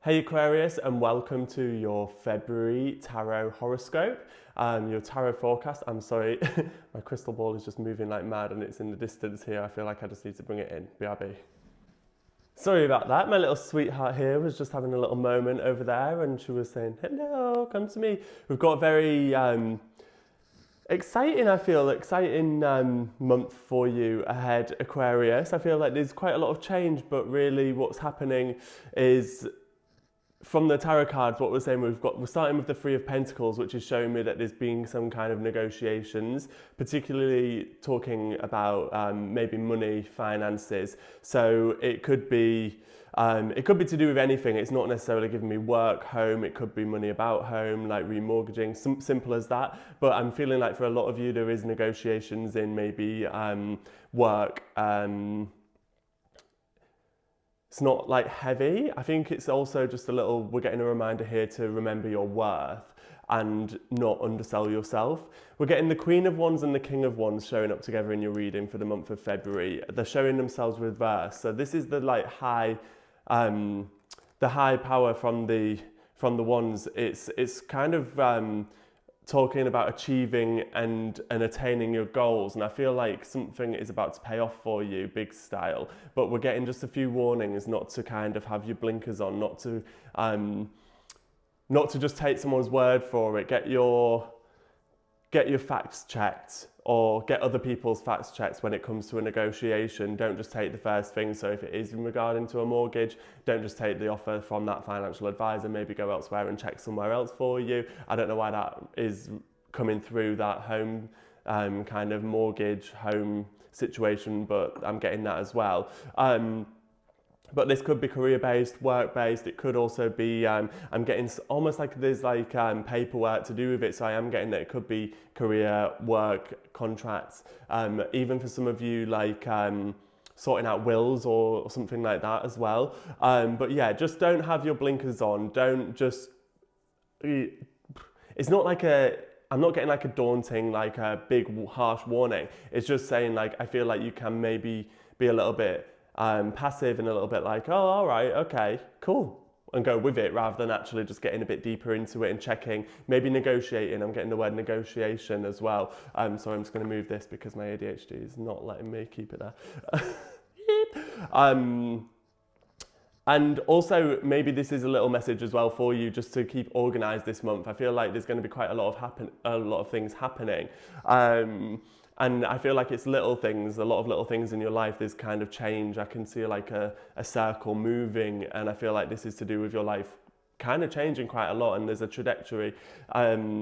Hey Aquarius, and welcome to your February tarot horoscope, your tarot forecast. I'm sorry, my crystal ball is just moving like mad and it's in the distance here. I feel like I just need to bring it in. BRB. Sorry about that. My little sweetheart here was just having a little moment over there and she was saying, hello, come to me. We've got a very exciting month for you ahead, Aquarius. I feel like there's quite a lot of change, but really what's happening is from the tarot cards, what we're saying, we're starting with the Three of Pentacles, which is showing me that there's been some kind of negotiations, particularly talking about maybe money, finances. So it could be to do with anything. It's not necessarily giving me work, home. It could be money about home, like remortgaging, simple as that. But I'm feeling like for a lot of you, there is negotiations in maybe work. It's not like heavy. I think it's also just a little, we're getting a reminder here to remember your worth and not undersell yourself. We're getting the Queen of Wands and the King of Wands showing up together in your reading for the month of February. They're showing themselves reversed. So this is the like high power from the wands. It's kind of talking about achieving and attaining your goals, and I feel like something is about to pay off for you, big style. But we're getting just a few warnings not to kind of have your blinkers on, not to just take someone's word for it. Get your facts checked, or get other people's facts checked when it comes to a negotiation. Don't just take the first thing. So if it is in regarding to a mortgage, don't just take the offer from that financial advisor, maybe go elsewhere and check somewhere else for you. I don't know why that is coming through that home kind of mortgage home situation, but I'm getting that as well. But this could be career-based, work-based. It could also be, I'm getting almost like there's like paperwork to do with it. So I am getting that it could be career, work, contracts. Even for some of you, like sorting out wills or something like that as well. But yeah, just don't have your blinkers on. Don't just, it's not like I'm not getting like a daunting, like a big harsh warning. It's just saying like, I feel like you can maybe be a little bit passive and a little bit like, oh, all right, okay, cool, and go with it rather than actually just getting a bit deeper into it and checking, maybe negotiating. I'm getting the word negotiation as well. So I'm just going to move this because my ADHD is not letting me keep it there. And also maybe this is a little message as well for you just to keep organized this month. I feel like there's going to be quite a lot of things happening. And I feel like it's little things, a lot of little things in your life. There's kind of change. I can see like a circle moving, and I feel like this is to do with your life kind of changing quite a lot, and there's a trajectory,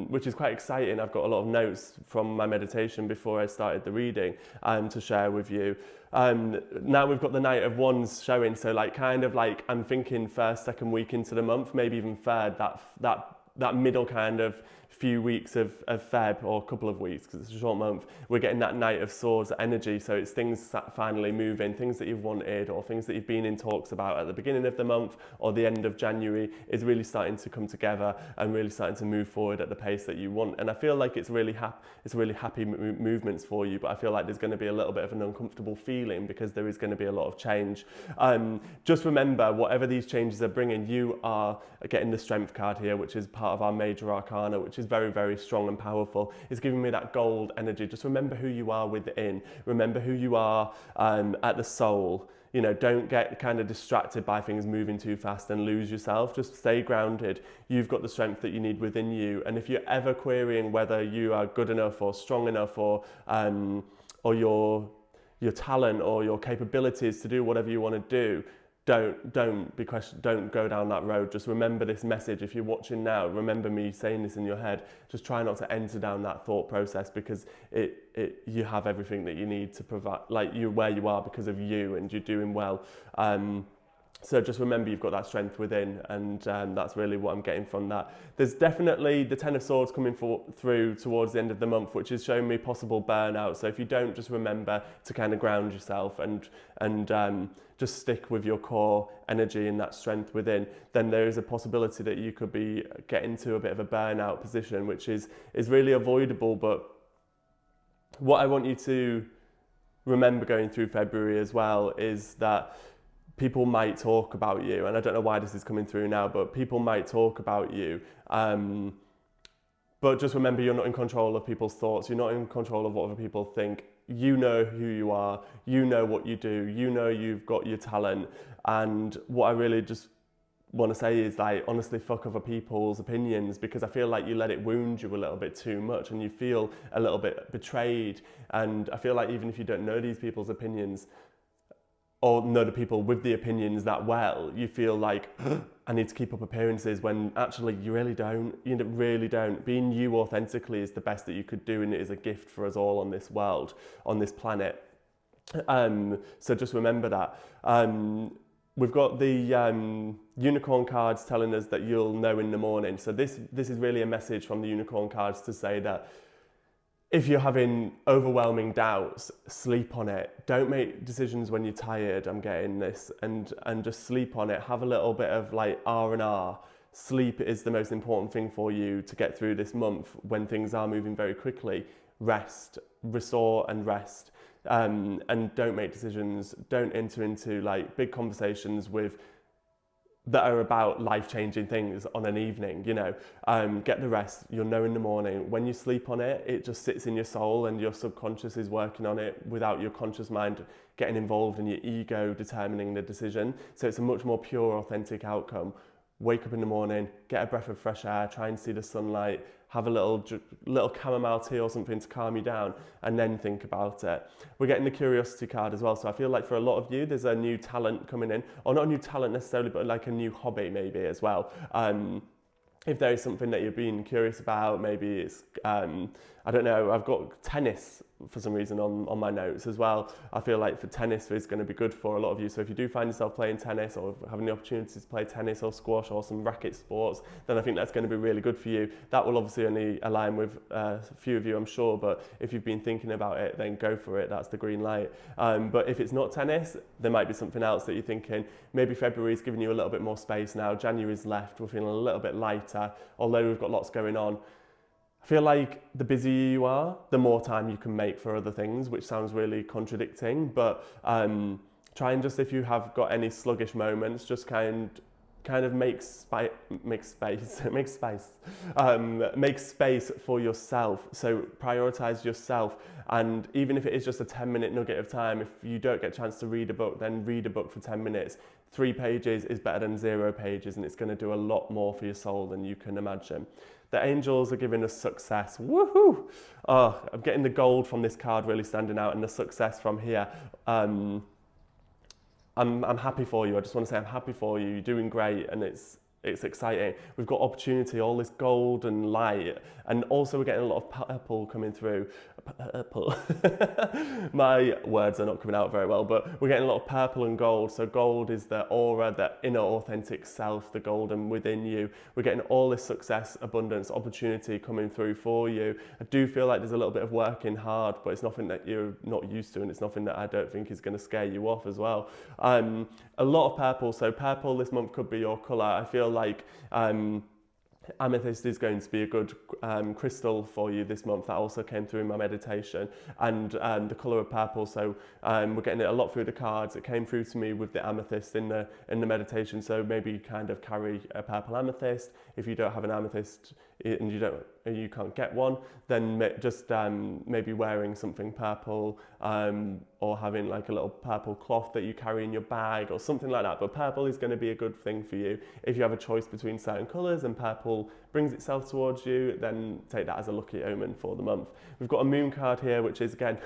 which is quite exciting. I've got a lot of notes from my meditation before I started the reading to share with you. Now we've got the Knight of Wands showing, so like kind of like I'm thinking first, second week into the month, maybe even third, that middle kind of few weeks of Feb, or a couple of weeks because it's a short month, we're getting that Knight of Swords energy. So it's things that finally moving, things that you've wanted or things that you've been in talks about at the beginning of the month or the end of January is really starting to come together and really starting to move forward at the pace that you want. And I feel like it's really happy movements for you, but I feel like there's going to be a little bit of an uncomfortable feeling because there is going to be a lot of change. Just remember, whatever these changes are bringing, you are getting the Strength card here, which is part of our major arcana, which is very, very strong and powerful. It's giving me that gold energy. Just remember who you are within. Remember who you are at the soul. You know, don't get kind of distracted by things moving too fast and lose yourself. Just stay grounded. You've got the strength that you need within you. And if you're ever querying whether you are good enough or strong enough or your talent or your capabilities to do whatever you want to do, don't go down that road. Just remember this message. If you're watching now, remember me saying this in your head. Just try not to enter down that thought process, because you have everything that you need to provide, like you're where you are because of you, and you're doing well. So just remember you've got that strength within, and that's really what I'm getting from that. There's definitely the Ten of Swords coming through towards the end of the month, which is showing me possible burnout. So if you don't just remember to kind of ground yourself and just stick with your core energy and that strength within, then there is a possibility that you could be getting to a bit of a burnout position, which is really avoidable. But what I want you to remember going through February as well is that people might talk about you, and I don't know why this is coming through now, but people might talk about you. But just remember, you're not in control of people's thoughts. You're not in control of what other people think. You know who you are. You know what you do. You know you've got your talent. And what I really just want to say is, like, honestly, fuck other people's opinions, because I feel like you let it wound you a little bit too much and you feel a little bit betrayed. And I feel like even if you don't know these people's opinions, or know the people with the opinions that well, you feel like, I need to keep up appearances, when actually you really don't. You really don't. Being you authentically is the best that you could do, and it is a gift for us all on this world, on this planet. So just remember that. We've got the unicorn cards telling us that you'll know in the morning. So this is really a message from the unicorn cards to say that if you're having overwhelming doubts, sleep on it. Don't make decisions when you're tired. I'm getting this, and just sleep on it. Have a little bit of like R&R. Sleep is the most important thing for you to get through this month when things are moving very quickly. Rest, restore and rest. And don't make decisions. Don't enter into like big conversations that are about life-changing things on an evening, you know. Get the rest. You'll know in the morning. When you sleep on it, it just sits in your soul, and your subconscious is working on it without your conscious mind getting involved and your ego determining the decision. So it's a much more pure, authentic outcome. Wake up in the morning, get a breath of fresh air, try and see the sunlight, have a little chamomile tea or something to calm you down, and then think about it. We're getting the curiosity card as well. So I feel like for a lot of you, there's a new talent coming in, or not a new talent necessarily, but like a new hobby maybe as well. If there is something that you're being curious about, maybe it's, I don't know, I've got tennis for some reason on my notes as well. I feel like for tennis is going to be good for a lot of you. So if you do find yourself playing tennis, or having the opportunity to play tennis or squash or some racket sports, then I think that's going to be really good for you. That will obviously only align with a few of you, I'm sure, but if you've been thinking about it, then go for it. That's the green light. But if it's not tennis, there might be something else that you're thinking. Maybe February's giving you a little bit more space now. January's left. We're feeling a little bit lighter, although we've got lots going on. I feel like the busier you are, the more time you can make for other things, which sounds really contradicting, but try and just, if you have got any sluggish moments, just kind of make space for yourself. So prioritize yourself, and even if it is just a 10-minute nugget of time, if you don't get a chance to read a book, then read a book for 10 minutes. 3 pages is better than 0 pages, and it's going to do a lot more for your soul than you can imagine. The angels are giving us success. Woohoo! Oh, I'm getting the gold from this card really standing out, and the success from here. I'm happy for you. I just want to say I'm happy for you. You're doing great, and it's exciting. We've got opportunity, all this gold and light, and also we're getting a lot of purple coming through. Purple. My words are not coming out very well, but we're getting a lot of purple and gold. So gold is the aura, the inner authentic self, the golden within you. We're getting all this success, abundance, opportunity coming through for you. I do feel like there's a little bit of working hard, but it's nothing that you're not used to, and it's nothing that I don't think is going to scare you off as well. A lot of purple. So purple this month could be your colour. I feel like amethyst is going to be a good crystal for you this month. That also came through in my meditation, and the colour of purple. So we're getting it a lot through the cards. It came through to me with the amethyst in the meditation. So maybe kind of carry a purple amethyst. If you don't have an amethyst and you can't get one, then just maybe wearing something purple, or having like a little purple cloth that you carry in your bag or something like that. But purple is going to be a good thing for you. If you have a choice between certain colours and purple brings itself towards you, then take that as a lucky omen for the month. We've got a moon card here, which is again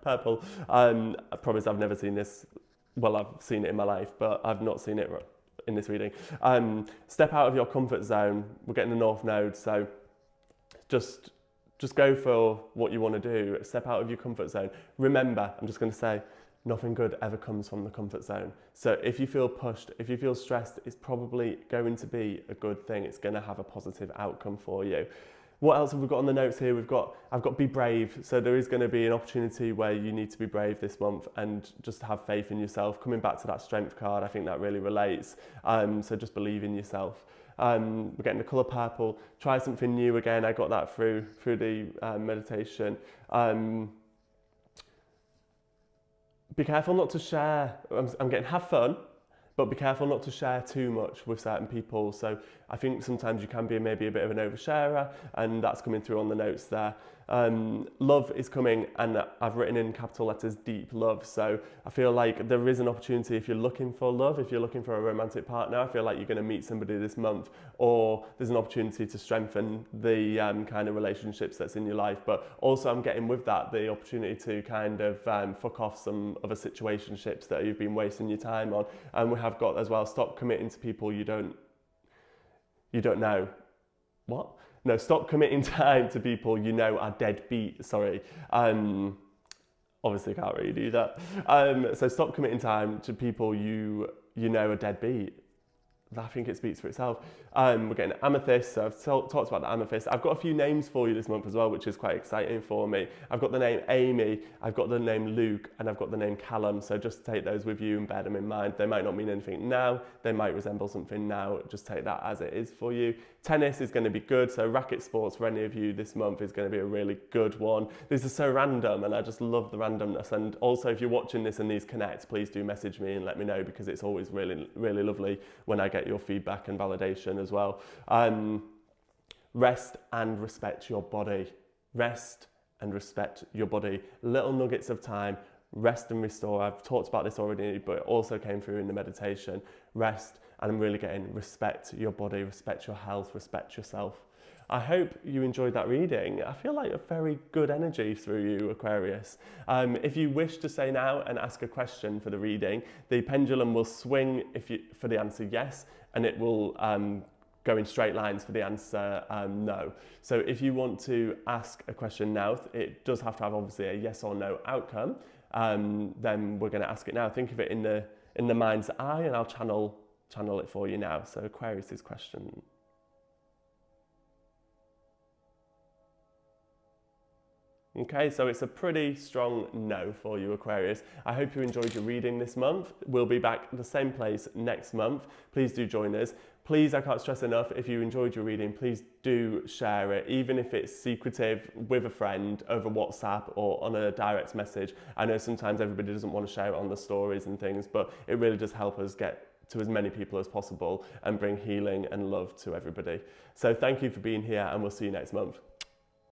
purple. I promise I've never seen this. Well, I've seen it in my life, but I've not seen it in this reading. Step out of your comfort zone. We're getting the North Node, so just go for what you want to do. Step out of your comfort zone. Remember, I'm just going to say, nothing good ever comes from the comfort zone. So if you feel pushed, if you feel stressed, it's probably going to be a good thing. It's going to have a positive outcome for you. What else have we got on the notes here? I've got be brave. So there is going to be an opportunity where you need to be brave this month and just have faith in yourself. Coming back to that strength card, I think that really relates. So just believe in yourself. We're getting the colour purple. Try something new again. I got that through the meditation. Be careful not to share. I'm getting have fun. but be careful not to share too much with certain people. So I think sometimes you can be maybe a bit of an oversharer, and that's coming through on the notes there. Love is coming, and I've written in capital letters deep love. So I feel like there is an opportunity if you're looking for love, if you're looking for a romantic partner. I feel like you're going to meet somebody this month, or there's an opportunity to strengthen the kind of relationships that's in your life. But also I'm getting with that the opportunity to kind of fuck off some other situationships that you've been wasting your time on. And we have got as well, stop committing to people you don't know. What? No, stop committing time to people you know are deadbeat. Sorry. Obviously can't really do that. So stop committing time to people you know are deadbeat. I think it speaks for itself. We're getting amethyst, so I've talked about the amethyst. I've got a few names for you this month as well, which is quite exciting for me. I've got the name Amy, I've got the name Luke, and I've got the name Callum. So just take those with you and bear them in mind. They might not mean anything now, they might resemble something now. Just take that as it is for you. Tennis is going to be good, so racket sports for any of you this month is going to be a really good one. These are so random, and I just love the randomness. And also, if you're watching this and these connect, please do message me and let me know, because it's always really, really lovely when I get your feedback and validation as well. Rest and respect your body. Rest and respect your body. Little nuggets of time. Rest and restore. I've talked about this already, but it also came through in the meditation. Rest, and I'm really getting respect your body, respect your health, respect yourself. I hope you enjoyed that reading. I feel like a very good energy through you, Aquarius. If you wish to say now and ask a question for the reading, the pendulum will swing for the answer yes, and it will go in straight lines for the answer no. So if you want to ask a question now, it does have to have obviously a yes or no outcome. Then we're going to ask it now. Think of it in the mind's eye, and I'll channel it for you now. So Aquarius's question. Okay, so it's a pretty strong no for you, Aquarius. I hope you enjoyed your reading this month. We'll be back at the same place next month. Please do join us. Please, I can't stress enough, if you enjoyed your reading, please do share it, even if it's secretive with a friend over WhatsApp or on a direct message. I know sometimes everybody doesn't want to share it on the stories and things, but it really does help us get to as many people as possible and bring healing and love to everybody. So thank you for being here, and we'll see you next month.